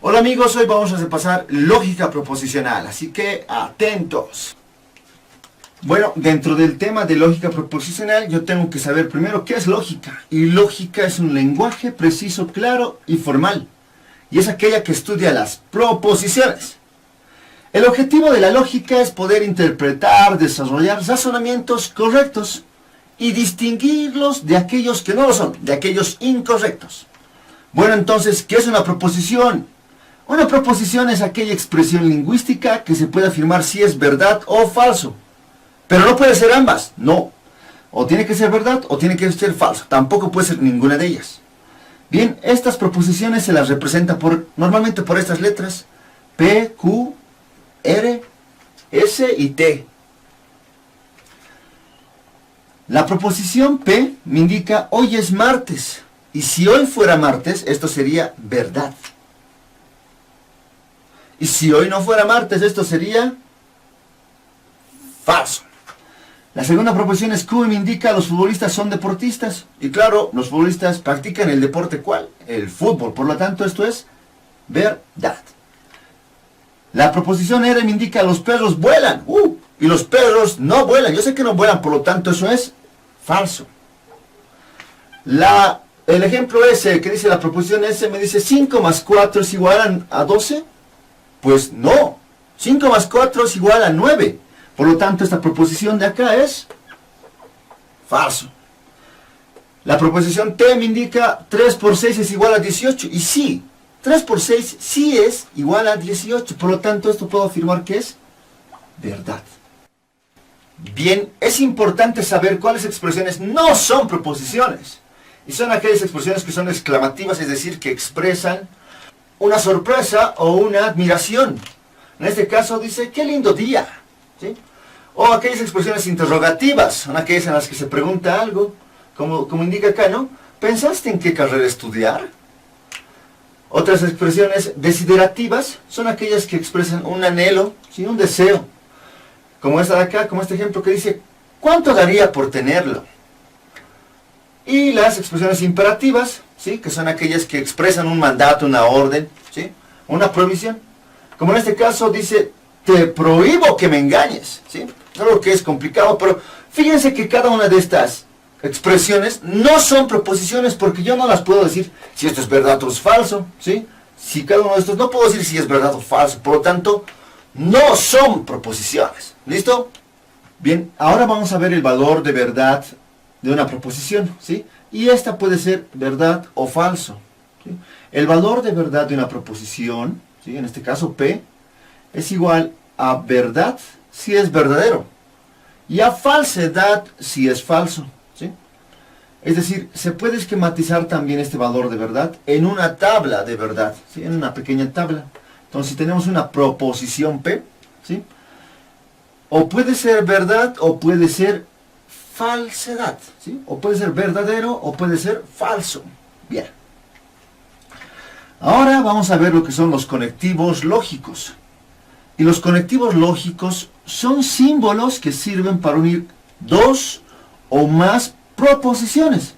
Hola amigos, hoy vamos a repasar lógica proposicional, así que atentos. Bueno, dentro del tema de lógica proposicional yo tengo que saber primero qué es lógica. Y lógica es un lenguaje preciso, claro y formal. Y es aquella que estudia las proposiciones. El objetivo de la lógica es poder interpretar, desarrollar razonamientos correctos y distinguirlos de aquellos que no lo son, de aquellos incorrectos. Bueno, entonces, ¿qué es una proposición? Una proposición es aquella expresión lingüística que se puede afirmar si es verdad o falso. Pero no puede ser ambas, no. O tiene que ser verdad o tiene que ser falso. Tampoco puede ser ninguna de ellas. Bien, estas proposiciones se las representa normalmente por estas letras P, Q, R, S y T. La proposición P me indica hoy es martes. Y si hoy fuera martes, esto sería verdad. Y si hoy no fuera martes, esto sería falso. La segunda proposición es Q y me indica los futbolistas son deportistas. Y claro, los futbolistas practican el deporte ¿cuál? El fútbol. Por lo tanto, esto es verdad. La proposición R me indica los perros vuelan. Y los perros no vuelan. Yo sé que no vuelan, por lo tanto, eso es falso. El ejemplo S, que dice la proposición S, me dice 5 más 4 es igual a 12. Pues no. 5 más 4 es igual a 9. Por lo tanto, esta proposición de acá es falso. La proposición T me indica 3 por 6 es igual a 18. Y sí, 3 por 6 sí es igual a 18. Por lo tanto, esto puedo afirmar que es verdad. Bien, es importante saber cuáles expresiones no son proposiciones. Y son aquellas expresiones que son exclamativas, es decir, que expresan una sorpresa o una admiración. En este caso dice, ¡qué lindo día! ¿Sí? O aquellas expresiones interrogativas, son aquellas en las que se pregunta algo, como indica acá, ¿no? ¿Pensaste en qué carrera estudiar? Otras expresiones desiderativas son aquellas que expresan un anhelo, ¿sí? Un deseo. Como esta de acá, como este ejemplo que dice, ¿cuánto daría por tenerlo? Y las expresiones imperativas, ¿sí? Que son aquellas que expresan un mandato, una orden, ¿sí? Una prohibición. Como en este caso dice, te prohíbo que me engañes, ¿sí? Es algo que es complicado, pero fíjense que cada una de estas expresiones no son proposiciones porque yo no las puedo decir si esto es verdad o es falso, ¿sí? Si cada uno de estos no puedo decir si es verdad o falso, por lo tanto, no son proposiciones. ¿Listo? Bien, ahora vamos a ver el valor de verdad de una proposición, ¿sí? Y esta puede ser verdad o falso, ¿sí? El valor de verdad de una proposición, ¿sí? En este caso P, es igual a verdad si es verdadero y a falsedad si es falso, ¿sí? Es decir, se puede esquematizar también este valor de verdad en una tabla de verdad, ¿sí? En una pequeña tabla. Entonces, si tenemos una proposición P, ¿sí? O puede ser verdad o puede ser falsedad, ¿sí? O puede ser verdadero o puede ser falso. Bien. Ahora vamos a ver lo que son los conectivos lógicos. Y los conectivos lógicos son símbolos que sirven para unir dos o más proposiciones.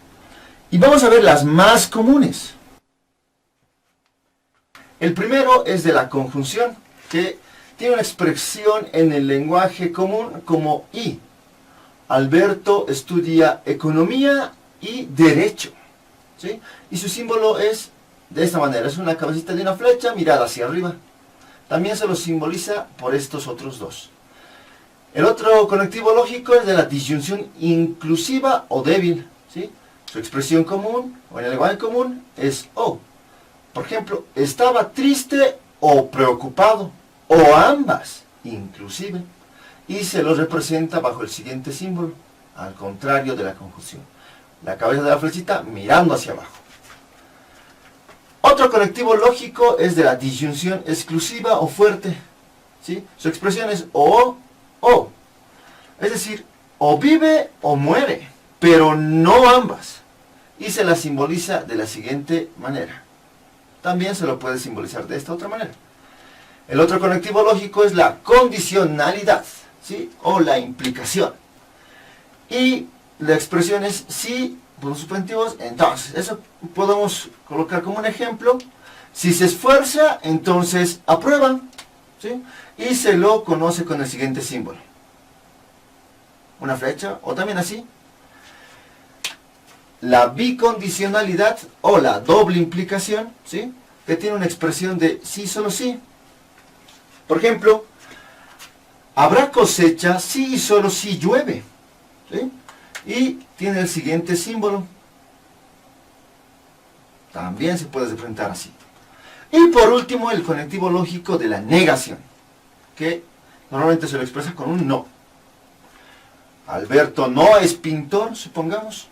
Y vamos a ver las más comunes. El primero es de la conjunción, que tiene una expresión en el lenguaje común como y. Alberto estudia economía y derecho, ¿sí? Y su símbolo es de esta manera, es una cabecita de una flecha mirada hacia arriba. También se lo simboliza por estos otros dos. El otro conectivo lógico es de la disyunción inclusiva o débil, ¿sí? Su expresión común, o en el lenguaje común, es o. Por ejemplo, estaba triste o preocupado, o ambas, inclusive. Y se lo representa bajo el siguiente símbolo, al contrario de la conjunción. La cabeza de la flechita mirando hacia abajo. Otro conectivo lógico es de la disyunción exclusiva o fuerte, ¿sí? Su expresión es o. Es decir, o vive o muere, pero no ambas. Y se la simboliza de la siguiente manera. También se lo puede simbolizar de esta otra manera. El otro conectivo lógico es la condicionalidad, ¿sí? O la implicación. Y la expresión es si, por los substantivos, entonces. Eso podemos colocar como un ejemplo. Si se esfuerza, entonces aprueba, ¿sí? Y se lo conoce con el siguiente símbolo. Una flecha, o también así. La bicondicionalidad o la doble implicación, ¿sí? Que tiene una expresión de sí, solo sí. Por ejemplo, habrá cosecha si y solo si llueve, ¿sí? Y tiene el siguiente símbolo. También se puede representar así. Y por último, el conectivo lógico de la negación, que normalmente se lo expresa con un no. Alberto no es pintor, supongamos,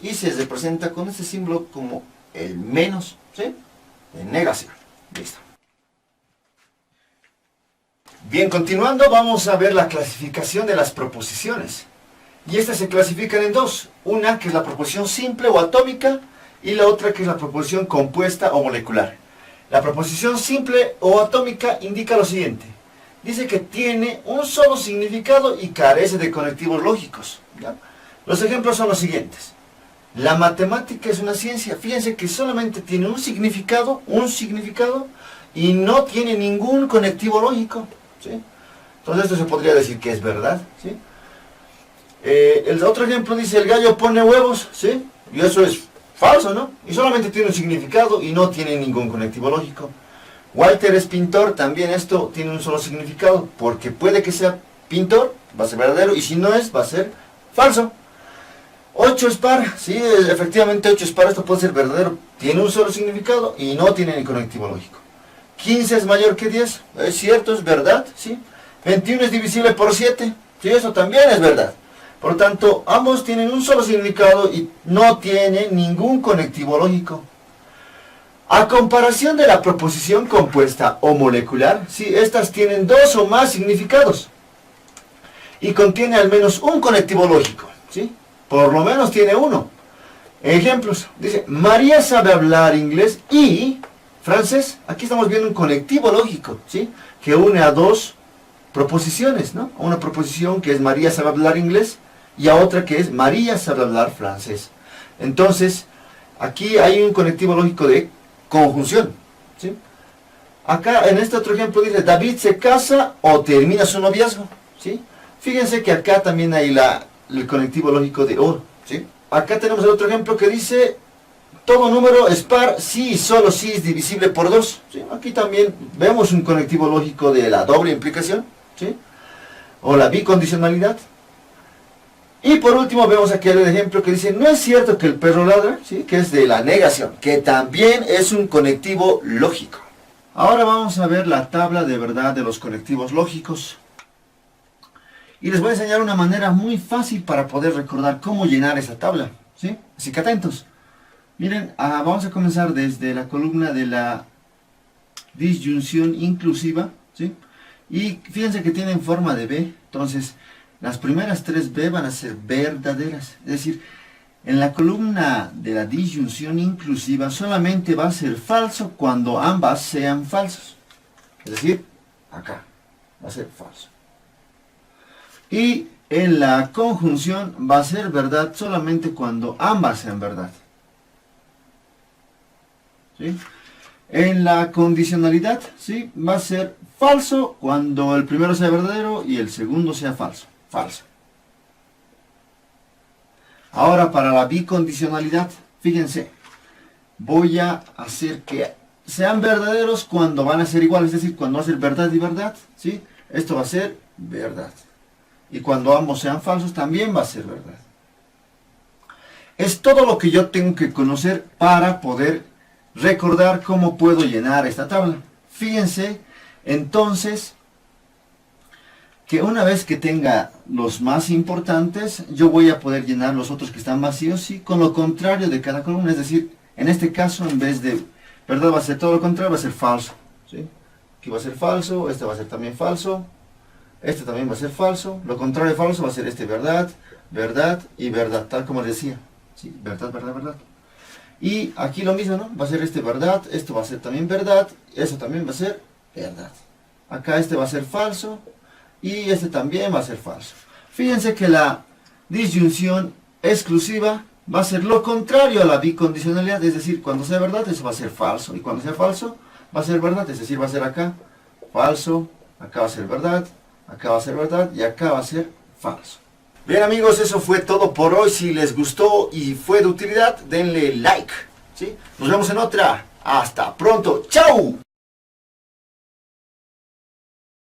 y se representa con este símbolo como el menos, ¿sí? De negación. Listo. Bien, continuando, vamos a ver la clasificación de las proposiciones. Y estas se clasifican en dos. Una que es la proposición simple o atómica, y la otra que es la proposición compuesta o molecular. La proposición simple o atómica indica lo siguiente. Dice que tiene un solo significado y carece de conectivos lógicos, ¿ya? Los ejemplos son los siguientes. La matemática es una ciencia. Fíjense que solamente tiene un significado, y no tiene ningún conectivo lógico, ¿sí? Entonces esto se podría decir que es verdad, ¿sí? El otro ejemplo dice, el gallo pone huevos, ¿sí? Y eso es falso, ¿no? Y solamente tiene un significado y no tiene ningún conectivo lógico. Walter es pintor, también esto tiene un solo significado, porque puede que sea pintor, va a ser verdadero, y si no es, va a ser falso. 8 es par, sí, efectivamente 8 es par, esto puede ser verdadero, tiene un solo significado y no tiene ni conectivo lógico. 15 es mayor que 10, es cierto, es verdad, sí. 21 es divisible por 7, sí, eso también es verdad. Por lo tanto, ambos tienen un solo significado y no tienen ningún conectivo lógico. A comparación de la proposición compuesta o molecular, sí, estas tienen dos o más significados y contiene al menos un conectivo lógico, ¿sí? Por lo menos tiene uno. Ejemplos, dice, María sabe hablar inglés y francés. Aquí estamos viendo un conectivo lógico, ¿sí? Que une a dos proposiciones, ¿no? A una proposición que es María sabe hablar inglés y a otra que es María sabe hablar francés. Entonces, aquí hay un conectivo lógico de conjunción, ¿sí? Acá en este otro ejemplo dice, David se casa o termina su noviazgo, ¿sí? Fíjense que acá también hay el conectivo lógico de o, ¿sí? Acá tenemos el otro ejemplo que dice, todo número es par si y solo si es divisible por 2, ¿sí? Aquí también vemos un conectivo lógico de la doble implicación, ¿sí? O la bicondicionalidad. Y por último vemos aquí el ejemplo que dice, no es cierto que el perro ladra, ¿sí? Que es de la negación, que también es un conectivo lógico. Ahora vamos a ver la tabla de verdad de los conectivos lógicos. Y les voy a enseñar una manera muy fácil para poder recordar cómo llenar esa tabla, ¿sí? Así que atentos. Miren, vamos a comenzar desde la columna de la disyunción inclusiva, ¿sí? Y fíjense que tienen forma de B, entonces las primeras 3 B van a ser verdaderas. Es decir, en la columna de la disyunción inclusiva solamente va a ser falso cuando ambas sean falsos. Es decir, acá va a ser falso. Y en la conjunción va a ser verdad solamente cuando ambas sean verdad, ¿sí? En la condicionalidad, ¿sí? Va a ser falso cuando el primero sea verdadero y el segundo sea falso. Falso. Ahora para la bicondicionalidad, fíjense, voy a hacer que sean verdaderos cuando van a ser iguales, es decir, cuando va a ser verdad y verdad, ¿sí? Esto va a ser verdad. Y cuando ambos sean falsos también va a ser verdad. Es todo lo que yo tengo que conocer para poder recordar cómo puedo llenar esta tabla. Fíjense, entonces, que una vez que tenga los más importantes, yo voy a poder llenar los otros que están vacíos, ¿sí? Con lo contrario de cada columna, es decir, en este caso, en vez de verdad va a ser todo lo contrario, va a ser falso, ¿sí? Aquí va a ser falso, este va a ser también falso, este también va a ser falso, lo contrario de falso va a ser este verdad, verdad y verdad, tal como les decía, ¿sí? Verdad, verdad, verdad. Y aquí lo mismo, ¿no? Va a ser este verdad, esto va a ser también verdad, eso también va a ser verdad. Acá este va a ser falso y este también va a ser falso. Fíjense que la disyunción exclusiva va a ser lo contrario a la bicondicionalidad, es decir, cuando sea verdad, eso va a ser falso, y cuando sea falso, va a ser verdad, es decir, va a ser acá, falso, acá va a ser verdad, acá va a ser verdad, y acá va a ser falso. Bien amigos, eso fue todo por hoy. Si les gustó y fue de utilidad, denle like, ¿sí? Nos vemos en otra. Hasta pronto. ¡Chao!